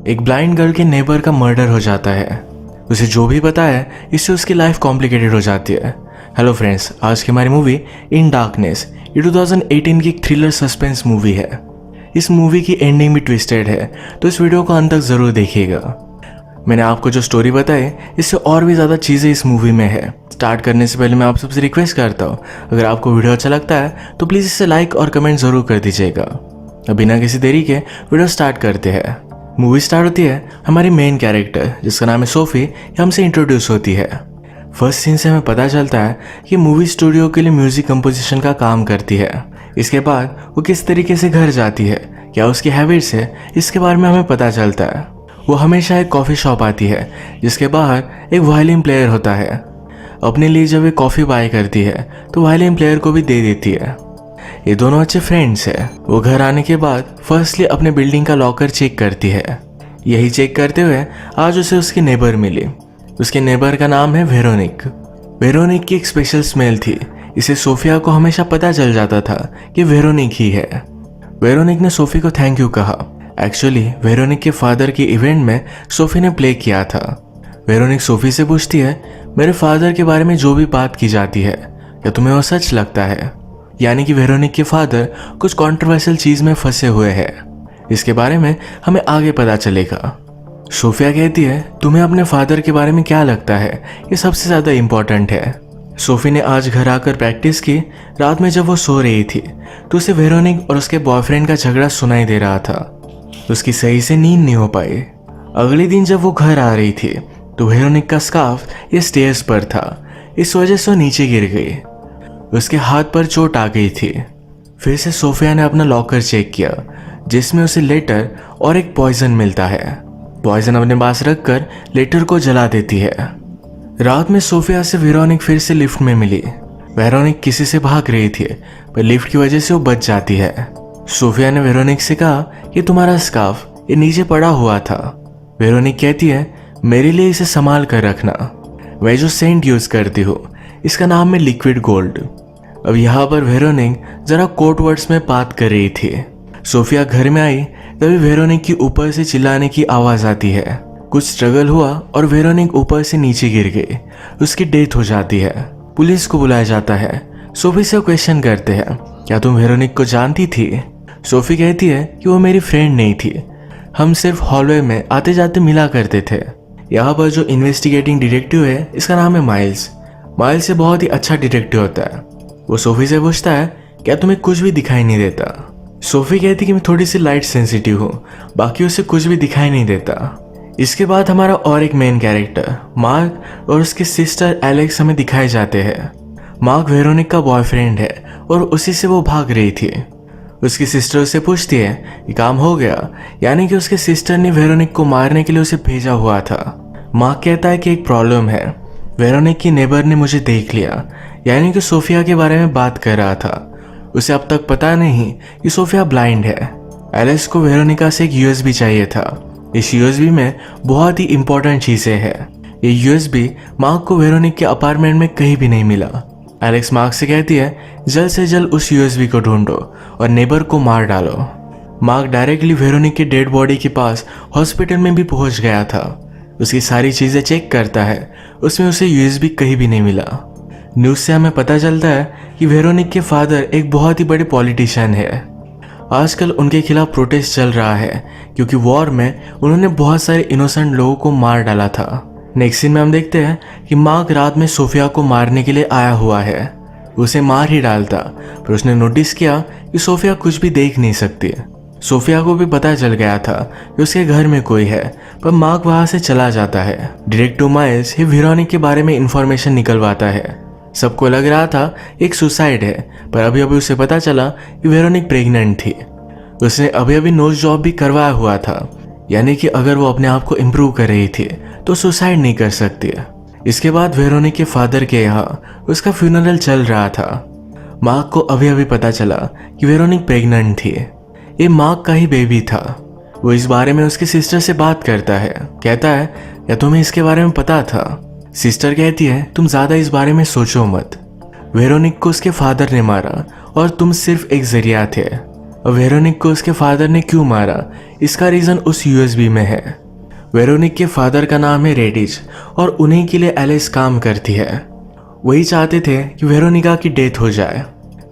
एक blind girl के neighbour का मर्डर हो जाता है। उसे जो भी पता है इससे उसकी लाइफ कॉम्प्लिकेटेड हो जाती है। हेलो फ्रेंड्स, आज की हमारी मूवी इन डार्कनेस ये 2018 की एक थ्रिलर सस्पेंस मूवी है। इस मूवी की एंडिंग भी ट्विस्टेड है, तो इस वीडियो को अंत तक ज़रूर देखिएगा। मैंने आपको जो स्टोरी बताई इससे और भी ज़्यादा चीज़ें इस मूवी में है। स्टार्ट करने से पहले मैं आप सबसे रिक्वेस्ट करता हूँ, अगर आपको वीडियो अच्छा लगता है तो प्लीज़ इसे लाइक और कमेंट ज़रूर कर दीजिएगा। अब बिना किसी देरी के वीडियो स्टार्ट करते हैं। मूवी स्टार्ट होती है हमारी मेन कैरेक्टर जिसका नाम है सोफी, हमसे इंट्रोड्यूस होती है। फर्स्ट सीन से हमें पता चलता है कि मूवी स्टूडियो के लिए म्यूजिक कंपोजिशन का काम करती है। इसके बाद वो किस तरीके से घर जाती है, क्या उसकी हैबिट्स है, इसके बारे में हमें पता चलता है। वो हमेशा एक कॉफ़ी शॉप आती है जिसके बाहर एक वायलिन प्लेयर होता है। अपने लिए जब ये कॉफ़ी बाय करती है तो वायलिन प्लेयर को भी दे देती है। ये दोनों अच्छे फ्रेंड्स हैं। वो घर आने के बाद फर्स्टली अपने बिल्डिंग का लॉकर चेक करती है। यही चेक करते हुए आज उसे उसकी नेबर मिली। उसके नेबर का नाम है वेरोनिक। वेरोनिक की एक स्पेशल स्मेल थी। इसे सोफिया को हमेशा पता चल जाता था कि वेरोनिक ही है। वेरोनिक ने सोफी को थैंक यू कहा। एक्चुअली वेरोनिक के फादर के इवेंट में सोफी ने प्ले किया था। वेरोनिक सोफी से पूछती है, मेरे फादर के बारे में जो भी बात की जाती है क्या तुम्हें वो सच लगता है? यानी कि वेरोनिक के फादर कुछ कंट्रोवर्शियल चीज में फंसे हुए हैं। इसके बारे में हमें आगे पता चलेगा। सोफिया कहती है, तुम्हें अपने फादर के बारे में क्या लगता है, ये सबसे ज़्यादा इम्पोर्टेंट है। सोफी ने आज घर आकर प्रैक्टिस की। रात में जब वो सो रही थी तो उसे वेरोनिक और उसके बॉयफ्रेंड का झगड़ा सुनाई दे रहा था। उसकी सही से नींद नहीं हो पाई। अगले दिन जब वो घर आ रही थी तो वेरोनिक का स्कार्फ ये स्टेयर्स पर था। इस वजह से वो नीचे गिर गई। उसके हाथ पर चोट आ गई थी। फिर से सोफिया ने अपना लॉकर चेक किया जिसमें उसे लेटर और एक पॉइजन मिलता है। पॉइजन अपने पास रखकर लेटर को जला देती है। रात में सोफिया से वेरोनिक फिर से लिफ्ट में मिली। वेरोनिक किसी से भाग रही थी पर लिफ्ट की वजह से वो बच जाती है। सोफिया ने वेरोनिक से कहा कि तुम्हारा स्कार्फ ये नीचे पड़ा हुआ था। वेरोनिक कहती है, मेरे लिए इसे संभाल कर रखना। मैं जो सेंट यूज करती हूँ इसका नाम है लिक्विड गोल्ड। अब यहाँ पर वेरोनिक जरा कोड वर्ड्स में बात कर रही थी। सोफिया घर में आई तभी वेरोनिक की ऊपर से चिल्लाने की आवाज आती है। कुछ स्ट्रगल हुआ और वेरोनिक ऊपर से नीचे गिर गई। उसकी डेथ हो जाती है। पुलिस को बुलाया जाता है। सोफी से क्वेश्चन करते हैं, क्या तुम वेरोनिक को जानती थी? सोफी कहती है कि वो मेरी फ्रेंड नहीं थी, हम सिर्फ हॉलवे में आते जाते मिला करते थे। यहाँ पर जो इन्वेस्टिगेटिंग डिटेक्टिव है इसका नाम है माइल्स। माइल्स से बहुत ही अच्छा डिटेक्टिव होता है। वो सोफी से पूछता है, क्या तुम्हें कुछ भी दिखाई नहीं देता? सोफी कहती कि मैं थोड़ी सी लाइट सेंसिटिव हूँ, बाकी उसे कुछ भी दिखाई नहीं देता। इसके बाद हमारा और एक मेन कैरेक्टर मार्क और उसके सिस्टर एलेक्स हमें दिखाए जाते हैं। मार्क वेरोनिक का बॉयफ्रेंड है और उसी से वो भाग रही थी। उसकी सिस्टर उससे पूछती है कि काम हो गया, यानी कि उसके सिस्टर ने वेरोनिक को मारने के लिए उसे भेजा हुआ था। मार्क कहता है कि एक प्रॉब्लम है, वेरोनिक की नेबर ने मुझे देख लिया, यानी कि सोफिया के बारे में बात कर रहा था। उसे अब तक पता नहीं कि सोफिया ब्लाइंड है। एलेक्स को वेरोनिका से एक यूएसबी चाहिए था। इस यूएसबी में बहुत ही इंपॉर्टेंट चीजें हैं। ये यूएसबी मार्क को वेरोनिक के अपार्टमेंट में कहीं भी नहीं मिला। एलेक्स मार्क से कहती है, जल्द से जल्द उस यूएसबी को ढूंढो और नेबर को मार डालो। मार्क डायरेक्टली वेरोनिक के डेड बॉडी के पास हॉस्पिटल में भी पहुंच गया था। उसकी सारी चीजें चेक करता है, उसमें उसे यूएसबी कहीं भी नहीं मिला। न्यूज से हमें पता चलता है कि वेरोनिक के फादर एक बहुत ही बड़े पॉलिटिशियन है। आजकल उनके खिलाफ प्रोटेस्ट चल रहा है क्योंकि वॉर में उन्होंने बहुत सारे इनोसेंट लोगों को मार डाला था। नेक्स्ट सीन में हम देखते हैं कि मार्क रात में सोफिया को मारने के लिए आया हुआ है। उसे मार ही डालता, पर उसने नोटिस किया कि सोफिया कुछ भी देख नहीं सकती। सोफिया को भी पता चल गया था कि उसके घर में कोई है, पर मार्क वहां से चला जाता है। डिटेक्टिव माइल्स ही वेरोनिक के बारे में इंफॉर्मेशन निकलवाता है। सबको लग रहा था एक सुसाइड है, पर अभी अभी उसे पता चला कि वेरोनिक प्रेग्नेंट थी। उसने अभी अभी नोज जॉब भी करवाया हुआ था, यानी कि अगर वो अपने आप को इम्प्रूव कर रही थी तो सुसाइड नहीं कर सकती। इसके बाद वेरोनिक के फादर के यहाँ उसका फ्यूनरल चल रहा था। मार्क को अभी अभी पता चला कि वेरोनिक प्रेग्नेंट थी। ये मार्क का ही बेबी था। वो इस बारे में उसकी सिस्टर से बात करता है। कहता है, क्या तुम्हें इसके बारे में पता था? सिस्टर कहती है, तुम ज्यादा इस बारे में सोचो मत। वेरोनिक को उसके फादर ने मारा और तुम सिर्फ एक जरिया थे। और वेरोनिक को उसके फादर ने क्यों मारा, इसका रीज़न उस यूएसबी में है। वेरोनिक के फादर का नाम है रेडिज और उन्हीं के लिए एलिस काम करती है। वही चाहते थे कि वेरोनिका की डेथ हो जाए।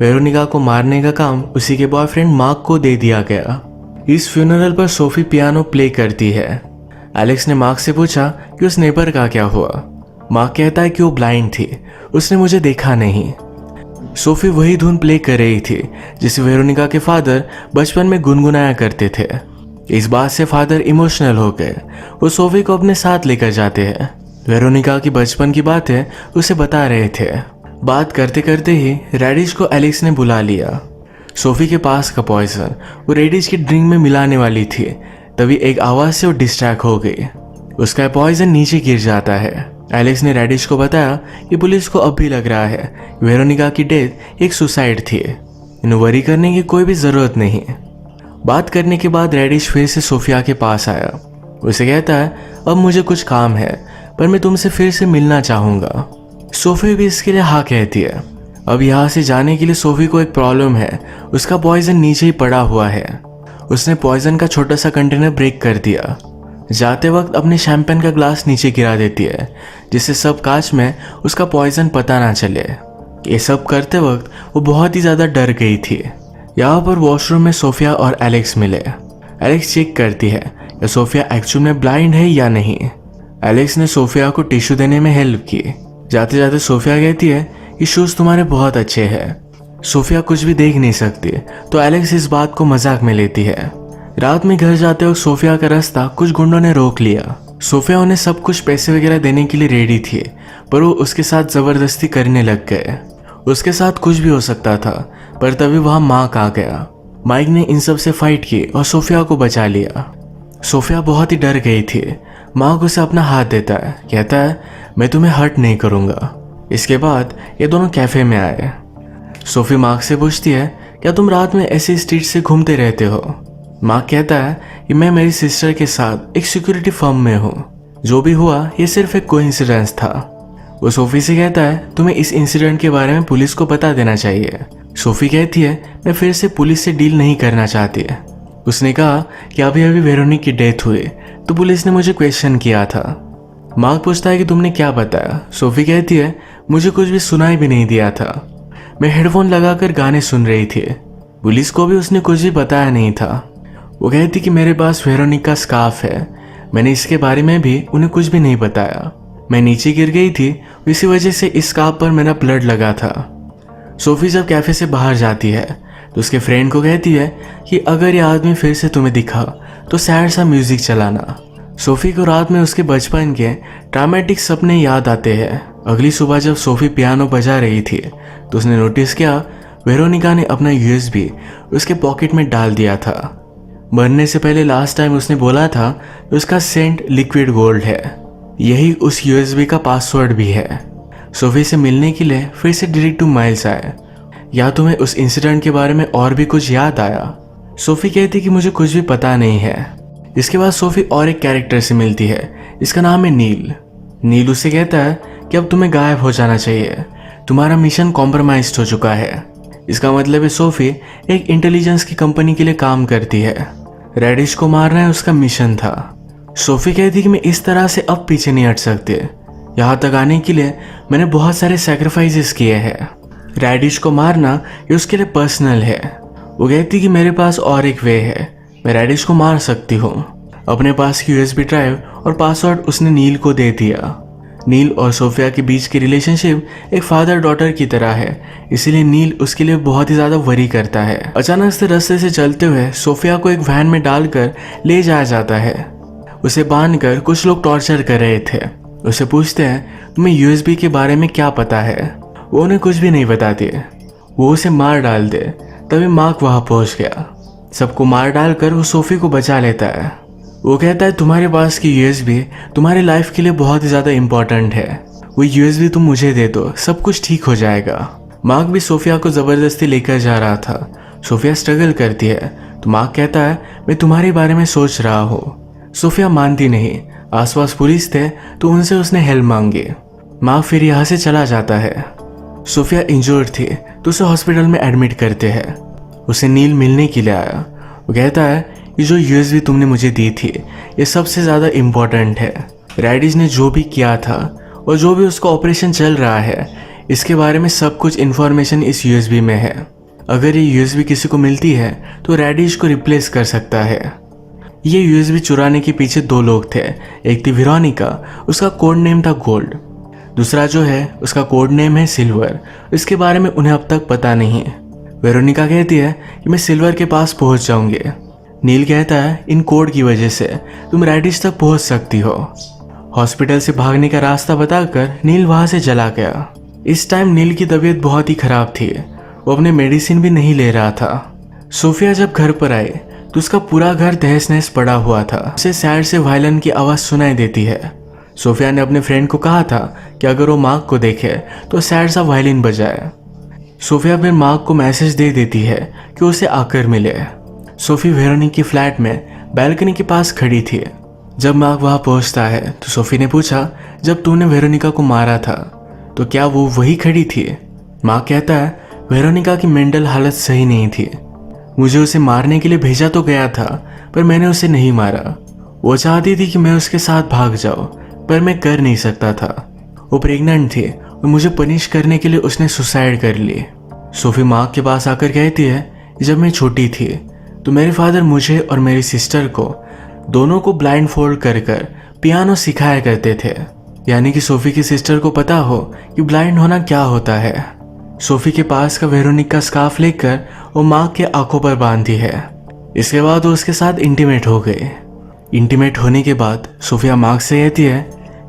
वेरोनिका को मारने का काम उसी के बॉयफ्रेंड मार्क को दे दिया गया। इस फ्यूनरल पर सोफी पियानो प्ले करती है। एलेक्स ने मार्क से पूछा कि उस नेबर का क्या हुआ। मार्क कहता है कि वो ब्लाइंड थी, उसने मुझे देखा नहीं। सोफी वही धुन प्ले कर रही थी जिसे वेरोनिका के फादर बचपन में गुनगुनाया करते थे। इस बात से फादर इमोशनल हो गए। वो सोफी को अपने साथ लेकर जाते हैं। वेरोनिका की बचपन की बातें उसे बता रहे थे। बात करते करते ही रेडिश को एलेक्स ने बुला लिया। सोफी के पास का पॉइजन वो रेडिश की ड्रिंक में मिलाने वाली थी, तभी एक आवाज से वो डिस्ट्रैक्ट हो गई। उसका पॉइजन नीचे गिर जाता है। एलेक्स ने रेडिश को बताया कि पुलिस को अब भी लग रहा है वेरोनिका की डेथ एक सुसाइड थी, इन्हें वरी करने की कोई भी जरूरत नहीं। बात करने के बाद रेडिश फिर से सोफिया के पास आया। उसे कहता है अब मुझे कुछ काम है पर मैं तुमसे फिर से मिलना चाहूंगा। सोफी भी इसके लिए हाँ कहती है। अब यहाँ से जाने के लिए सोफी को एक प्रॉब्लम है, उसका पॉइजन नीचे ही पड़ा हुआ है। उसने पॉइजन का छोटा सा कंटेनर ब्रेक कर दिया। जाते वक्त अपने शैंपेन का ग्लास नीचे गिरा देती है जिससे सब कांच में उसका पॉइजन पता ना चले। ये सब करते वक्त वो बहुत ही ज़्यादा डर गई थी। यहाँ पर वॉशरूम में सोफिया और एलेक्स मिले। एलेक्स चेक करती है कि सोफिया एक्चुअल में ब्लाइंड है या नहीं। एलेक्स ने सोफिया को टिश्यू देने में हेल्प की। जाते जाते सोफिया कहती है कि शूज़ तुम्हारे बहुत अच्छे हैं। सोफिया कुछ भी देख नहीं सकती तो एलेक्स इस बात को मजाक में लेती है। रात में घर जाते वक्त सोफिया का रास्ता कुछ गुंडों ने रोक लिया। सोफिया उन्हें सब कुछ पैसे वगैरह देने के लिए रेडी थी पर वो उसके साथ जबरदस्ती करने लग गए। उसके साथ कुछ भी हो सकता था पर तभी वहां मार्क आ गया। माइक ने इन सब से फाइट की और सोफिया को बचा लिया। सोफिया बहुत ही डर गई थी। मार्क उसे अपना हाथ देता है, कहता है मैं तुम्हें हर्ट नहीं करूंगा। इसके बाद ये दोनों कैफे में आए। सोफी मार्क से पूछती है क्या तुम रात में ऐसे स्ट्रीट से घूमते रहते हो। मार्क कहता है कि मैं मेरी सिस्टर के साथ एक सिक्योरिटी फर्म में हूँ, जो भी हुआ ये सिर्फ एक कोइंसिडेंस था। वो सोफी से कहता है तुम्हें इस इंसिडेंट के बारे में पुलिस को बता देना चाहिए। सोफी कहती है मैं फिर से पुलिस से डील नहीं करना चाहती है। उसने कहा कि अभी अभी वेरोनिक की डेथ हुई तो पुलिस ने मुझे क्वेश्चन किया था। मार्क पूछता है कि तुमने क्या बताया। सोफी कहती है मुझे कुछ भी सुनाई भी नहीं दिया था, मैं हेडफोन लगाकर गाने सुन रही थी। पुलिस को भी उसने कुछ भी बताया नहीं था। वो कहती कि मेरे पास वेरोनिक का स्कार्फ है, मैंने इसके बारे में भी उन्हें कुछ भी नहीं बताया। मैं नीचे गिर गई थी, इसी वजह से इस स्कार्फ पर मेरा ब्लड लगा था। सोफी जब कैफे से बाहर जाती है तो उसके फ्रेंड को कहती है कि अगर ये आदमी फिर से तुम्हें दिखा तो सैड सा म्यूजिक चलाना। सोफी को रात में उसके बचपन के ड्रामेटिक सपने याद आते हैं। अगली सुबह जब सोफी पियानो बजा रही थी तो उसने नोटिस किया वेरोनिका ने अपना यूएसबी उसके पॉकेट में डाल दिया था। मरने से पहले लास्ट टाइम उसने बोला था कि उसका सेंट लिक्विड गोल्ड है, यही उस यूएसबी का पासवर्ड भी है। सोफी से मिलने के लिए फिर से डिटेक्टिव माइल्स आए। या तुम्हें उस इंसिडेंट के बारे में और भी कुछ याद आया। सोफी कहती कि मुझे कुछ भी पता नहीं है। इसके बाद सोफी और एक कैरेक्टर से मिलती है, इसका नाम है नील। नील उसे कहता है कि अब तुम्हें गायब हो जाना चाहिए, तुम्हारा मिशन कॉम्प्रोमाइज्ड हो चुका है। इसका मतलब है सोफी एक इंटेलिजेंस की कंपनी के लिए काम करती है। रेडिश को मारना है उसका मिशन था। सोफी कहती कि मैं इस तरह से अब पीछे नहीं हट सकती, यहाँ तक आने के लिए मैंने बहुत सारे सैक्रिफाइसेस किए हैं। रेडिश को मारना ये उसके लिए पर्सनल है। वो कहती कि मेरे पास और एक वे है, मैं रेडिश को मार सकती हूँ। अपने पास की यूएसबी ड्राइव और पासवर्ड उसने नील को दे दिया। नील और सोफिया के बीच की रिलेशनशिप एक फादर डॉटर की तरह है, इसीलिए नील उसके लिए बहुत ही ज़्यादा वरी करता है। अचानक से रास्ते से चलते हुए सोफिया को एक वैन में डालकर ले जाया जाता है। उसे बांधकर कुछ लोग टॉर्चर कर रहे थे। उसे पूछते हैं तुम्हें यूएसबी के बारे में क्या पता है। वो उन्हें कुछ भी नहीं बताती। वो उसे मार डाल दे। तभी मार्क वहाँ पहुँच गया। सबको मार डालकर वो सोफी को बचा लेता है। वो कहता है तुम्हारे पास की यूएसबी तुम्हारी लाइफ के लिए बहुत ही ज़्यादा इम्पोर्टेंट है, वो यूएसबी तुम मुझे दे दो, सब कुछ ठीक हो जाएगा। मार्क भी सोफिया को ज़बरदस्ती लेकर जा रहा था। सोफिया स्ट्रगल करती है तो मार्क कहता है मैं तुम्हारे बारे में सोच रहा हूँ। सोफिया मानती नहीं। आसपास पुलिस थे तो उनसे उसने हेल्प मांगी। मार्क फिर यहाँ से चला जाता है। सोफिया इंजर्ड थी तो उसे हॉस्पिटल में एडमिट करते हैं। उसे नील मिलने के लिए आया। वो कहता है ये जो यूएसबी तुमने मुझे दी थी ये सबसे ज़्यादा इम्पोर्टेंट है। रैडिश ने जो भी किया था और जो भी उसका ऑपरेशन चल रहा है इसके बारे में सब कुछ इन्फॉर्मेशन इस यूएसबी में है। अगर ये यूएसबी किसी को मिलती है तो रैडिश को रिप्लेस कर सकता है। ये यूएसबी चुराने के पीछे 2 लोग थे। एक थी वेरोनिका, उसका कोड नेम था गोल्ड। दूसरा जो है उसका कोड नेम है सिल्वर। इसके बारे में उन्हें अब तक पता नहीं है। वेरोनिका कहती है कि मैं सिल्वर के पास पहुंच जाऊंगी। नील कहता है इन कोड की वजह से तुम रैडिश तक पहुंच सकती हो। हॉस्पिटल से भागने का रास्ता बताकर नील वहां से चला गया। इस टाइम नील की तबीयत बहुत ही खराब थी। वो अपने मेडिसिन भी नहीं ले रहा था। सोफिया जब घर पर आई तो उसका पूरा घर तहस नहस पड़ा हुआ था। उसे सैड से वायलिन की आवाज़ सुनाई देती है। सोफिया ने अपने फ्रेंड को कहा था कि अगर वो मार्क को देखे तो सैड सा वायलिन बजाए। सोफिया फिर मार्क को मैसेज दे देती है कि उसे आकर मिले। सोफी वेरोनिका की फ्लैट में बैल्कनी के पास खड़ी थी। जब मार्क वहां पहुंचता है तो सोफी ने पूछा जब तूने वेरोनिका को मारा था तो क्या वो वही खड़ी थी? मार्क कहता है वेरोनिका की मेंटल हालत सही नहीं थी। मुझे उसे मारने के लिए भेजा तो गया था पर मैंने उसे नहीं मारा। वो चाहती थी कि मैं उसके साथ भाग जाऊं पर मैं कर नहीं सकता था। वो प्रेग्नेंट थी और मुझे पनिश करने के लिए उसने सुसाइड कर ली। सोफी मार्क के पास आकर कहती है जब मैं छोटी थी तो मेरे फादर मुझे और मेरी सिस्टर को दोनों को ब्लाइंड फोल्ड कर पियानो सिखाया करते थे। यानी कि सोफी की सिस्टर को पता हो कि ब्लाइंड होना क्या होता है। सोफी के पास का वेरोनिका का स्कार्फ लेकर वो मार्क के आंखों पर बांधी है। इसके बाद वो उसके साथ इंटीमेट हो गए। इंटीमेट होने के बाद सोफिया मार्क से कहती है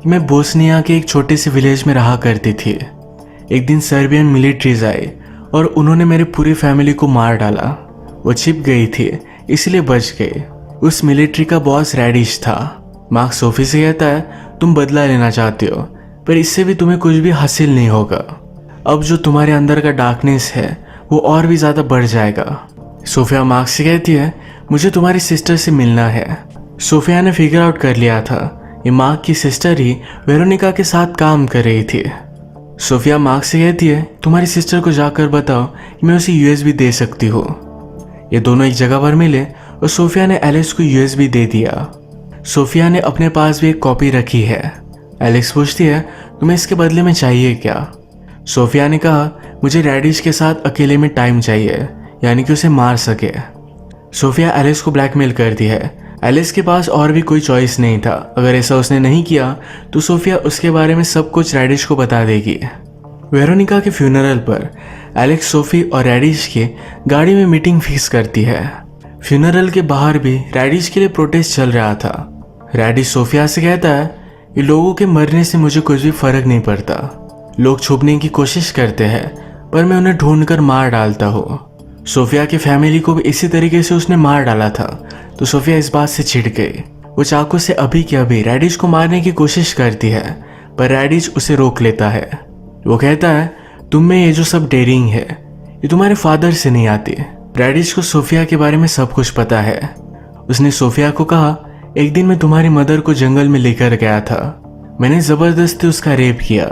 कि मैं बोस्निया के एक छोटे से विलेज में रहा करती थी। एक दिन सर्बियन मिलिट्रीज आई और उन्होंने मेरी पूरी फैमिली को मार डाला। वो छिप गई थी इसलिए बच गई। उस मिलिट्री का बॉस रैडिश था। मार्क सोफी से कहता है तुम बदला लेना चाहते हो पर इससे भी तुम्हें कुछ भी हासिल नहीं होगा। अब जो तुम्हारे अंदर का डार्कनेस है वो और भी ज़्यादा बढ़ जाएगा। सोफिया मार्क से कहती है मुझे तुम्हारी सिस्टर से मिलना है। सोफिया ने फिगर आउट कर लिया था ये मार्क की सिस्टर ही वेरोनिका के साथ काम कर रही थी। सोफिया मार्क से कहती है तुम्हारी सिस्टर को जाकर बताओ कि मैं उसे यूएसबी दे सकती हूँ। ये दोनों एक जगह पर मिले और सोफिया ने एलेक्स को यूएसबी दे दिया। सोफिया ने अपने पास भी एक कॉपी रखी है। एलेक्स पूछती है तुम्हें इसके बदले में चाहिए क्या? सोफिया ने कहा मुझे रैडिश के साथ अकेले में टाइम चाहिए, यानी कि उसे मार सके। सोफिया एलेक्स को ब्लैकमेल करती है। एलेक्स के पास और भी कोई चॉइस नहीं था। अगर ऐसा उसने नहीं किया तो सोफिया उसके बारे में सब कुछ रैडिश को बता देगी। वेरोनिका के फ्यूनरल पर एलेक्स सोफी और रैडिश की गाड़ी में मीटिंग फिक्स करती है। फ्यूनरल के बाहर भी रैडिश के लिए प्रोटेस्ट चल रहा था। रैडिश सोफिया से कहता है कि लोगों के मरने से मुझे कुछ भी फर्क नहीं पड़ता। लोग छुपने की कोशिश करते हैं पर मैं उन्हें ढूंढकर मार डालता हूँ। सोफिया की फैमिली को भी इसी तरीके से उसने मार डाला था तो सोफिया इस बात से चिढ़ गई। वो चाकू से अभी के अभी रैडिश को मारने की कोशिश करती है पर रैडिश उसे रोक लेता है। वो कहता है तुम में ये जो सब डेयरिंग है ये तुम्हारे फादर से नहीं आती। रैडिश को सोफिया के बारे में सब कुछ पता है। उसने सोफिया को कहा एक दिन मैं तुम्हारी मदर को जंगल में लेकर गया था। मैंने जबरदस्ती उसका रेप किया।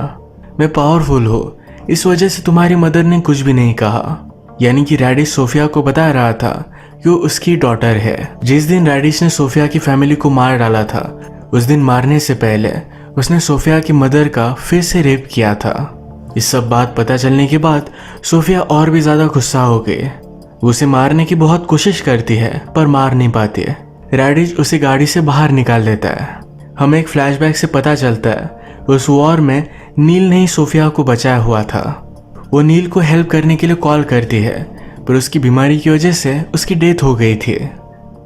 मैं पावरफुल हूँ इस वजह से तुम्हारी मदर ने कुछ भी नहीं कहा। यानी कि रैडिश सोफिया को बता रहा था कि वो उसकी डॉटर है। जिस दिन रैडिश ने सोफिया की फैमिली को मार डाला था उस दिन मारने से पहले उसने सोफिया की मदर का फिर से रेप किया था। इस सब बात पता चलने के बाद सोफिया और भी ज्यादा गुस्सा हो गई। वो उसे मारने की बहुत कोशिश करती है पर मार नहीं पाती है। रैडिश उसे गाड़ी से बाहर निकाल देता है। हमें एक फ्लैशबैक से पता चलता है उस वॉर में नील ने ही सोफिया को बचाया हुआ था। वो नील को हेल्प करने के लिए कॉल करती है पर उसकी बीमारी की वजह से उसकी डेथ हो गई थी।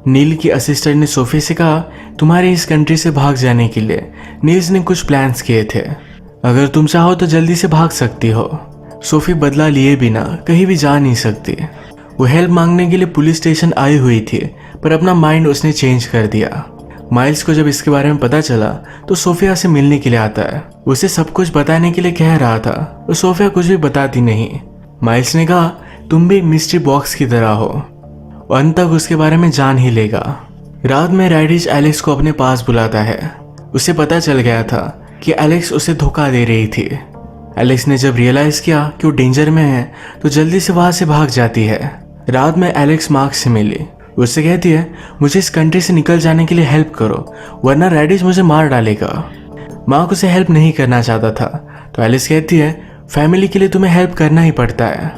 नील की असिस्टेंट ने सोफी से कहा तुम्हारे इस कंट्री से भाग जाने के लिए नील्स ने कुछ प्लान्स किए थे। अगर तुम चाहो तो जल्दी से भाग सकती हो। सोफी बदला लिए बिना कहीं भी जा नहीं सकती। वो हेल्प मांगने के लिए पुलिस स्टेशन आई हुई थी पर अपना माइंड उसने चेंज कर दिया। माइल्स को जब इसके बारे में पता चला तो सोफिया से मिलने के लिए आता है। उसे सब कुछ बताने के लिए कह रहा था तो सोफिया कुछ भी बताती नहीं। माइल्स ने कहा तुम भी मिस्ट्री बॉक्स की तरह हो, अंत तक उसके बारे में जान ही लेगा। रात में रैडिश एलेक्स को अपने पास बुलाता है। उसे पता चल गया था कि एलेक्स उसे धोखा दे रही थी। एलेक्स ने जब रियलाइज किया कि वो डेंजर में है तो जल्दी से वहां से भाग जाती है। रात में एलेक्स मार्क से मिली। उससे कहती है मुझे इस कंट्री से निकल जाने के लिए हेल्प करो, वरना रेडिश मुझे मार डालेगा। मार्क उसे हेल्प नहीं करना चाहता था, तो एलिस कहती है फैमिली के लिए तुम्हें हेल्प करना ही पड़ता है।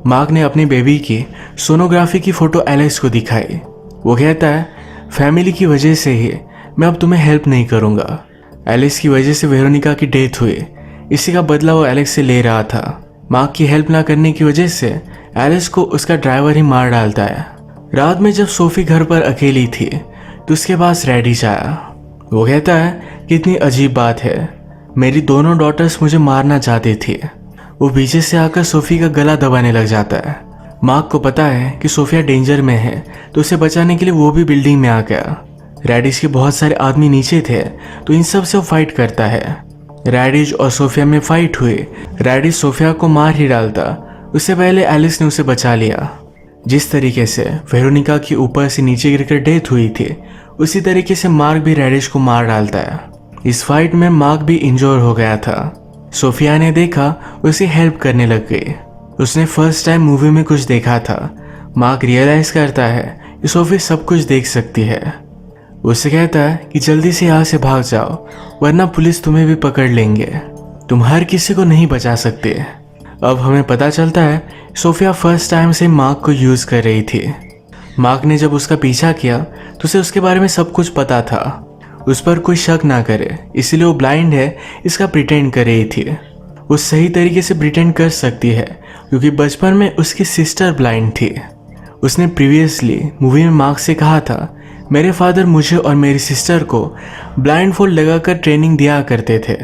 मार्क ने अपनी बेबी की सोनोग्राफी की फ़ोटो एलिस को दिखाई। वो कहता है फैमिली की वजह से ही मैं अब तुम्हें हेल्प नहीं करूँगा। एलिस की वजह से वेरोनिका की डेथ हुई, इसी का बदला वो एलेक्स से ले रहा था। मार्क की हेल्प ना करने की वजह से एलिस को उसका ड्राइवर ही मार डालता है। रात में जब सोफी घर पर अकेली थी तो उसके पास रेडिश आया। वो कहता है कितनी अजीब बात है, मेरी दोनों डॉटर्स मुझे मारना चाहती थी। वो पीछे से आकर सोफी का गला दबाने लग जाता है। मार्क को पता है कि सोफिया डेंजर में है, तो उसे बचाने के लिए वो भी बिल्डिंग में आ गया। रेडिश के बहुत सारे आदमी नीचे थे, तो इन सब से वो फाइट करता है। रेडिश और सोफिया में फाइट हुई। रेडिश सोफिया को मार ही डालता, उससे पहले एलिस ने उसे बचा लिया। जिस तरीके से वेरोनिका की ऊपर से नीचे गिरकर डेथ हुई थी, उसी तरीके से मार्क भी रेडिश को मार डालता है। इस फाइट में मार्क भी इंजोर हो गया था। सोफिया ने देखा, उसे हेल्प करने लग गई। उसने फर्स्ट टाइम मूवी में कुछ देखा था। मार्क रियलाइज करता है कि सोफी सब कुछ देख सकती है। उससे कहता है कि जल्दी से यहाँ से भाग जाओ, वरना पुलिस तुम्हें भी पकड़ लेंगे। तुम हर किसी को नहीं बचा सकते। अब हमें पता चलता है सोफिया फर्स्ट टाइम से मार्क को यूज कर रही थी। मार्क ने जब उसका पीछा किया तो उसे उसके बारे में सब कुछ पता था। उस पर कोई शक ना करे, इसलिए वो ब्लाइंड है इसका प्रिटेंड कर रही थी। वो सही तरीके से प्रिटेंड कर सकती है क्योंकि बचपन में उसकी सिस्टर ब्लाइंड थी। उसने प्रीवियसली मूवी में मार्क से कहा था मेरे फादर मुझे और मेरी सिस्टर को ब्लाइंड फोल्ड लगाकर ट्रेनिंग दिया करते थे।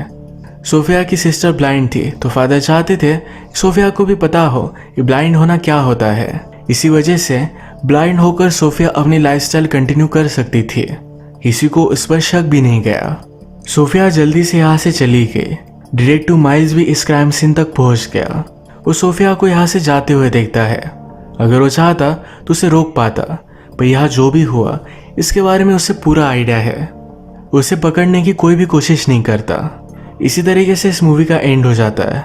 सोफिया की सिस्टर ब्लाइंड थी, तो फादर चाहते थे सोफिया को भी पता हो कि ब्लाइंड होना क्या होता है। इसी वजह से ब्लाइंड होकर सोफिया अपनी लाइफस्टाइल कंटिन्यू कर सकती थी। किसी को उस पर शक भी नहीं गया। सोफिया जल्दी से यहाँ से चली गई। डिटेक्टिव माइल्स भी इस क्राइम सीन तक पहुँच गया। वो सोफिया को यहाँ से जाते हुए देखता है। अगर वो चाहता तो उसे रोक पाता, पर यहाँ जो भी हुआ इसके बारे में उसे पूरा आइडिया है। उसे पकड़ने की कोई भी कोशिश नहीं करता। इसी तरीके से इस मूवी का एंड हो जाता है।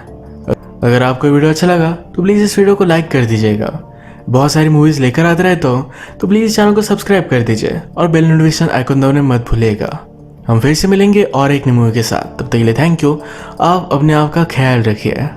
अगर आपको वीडियो अच्छा लगा तो प्लीज़ इस वीडियो को लाइक कर दीजिएगा। बहुत सारी मूवीज़ लेकर आते रहता हूँ, तो प्लीज़ चैनल को सब्सक्राइब कर दीजिए और बेल नोटिफिकेशन आइकन दबाना मत भूलिएगा। हम फिर से मिलेंगे और एक नई मूवी के साथ। तब तक के लिए थैंक यू। आप अपने आप का ख्याल रखिए।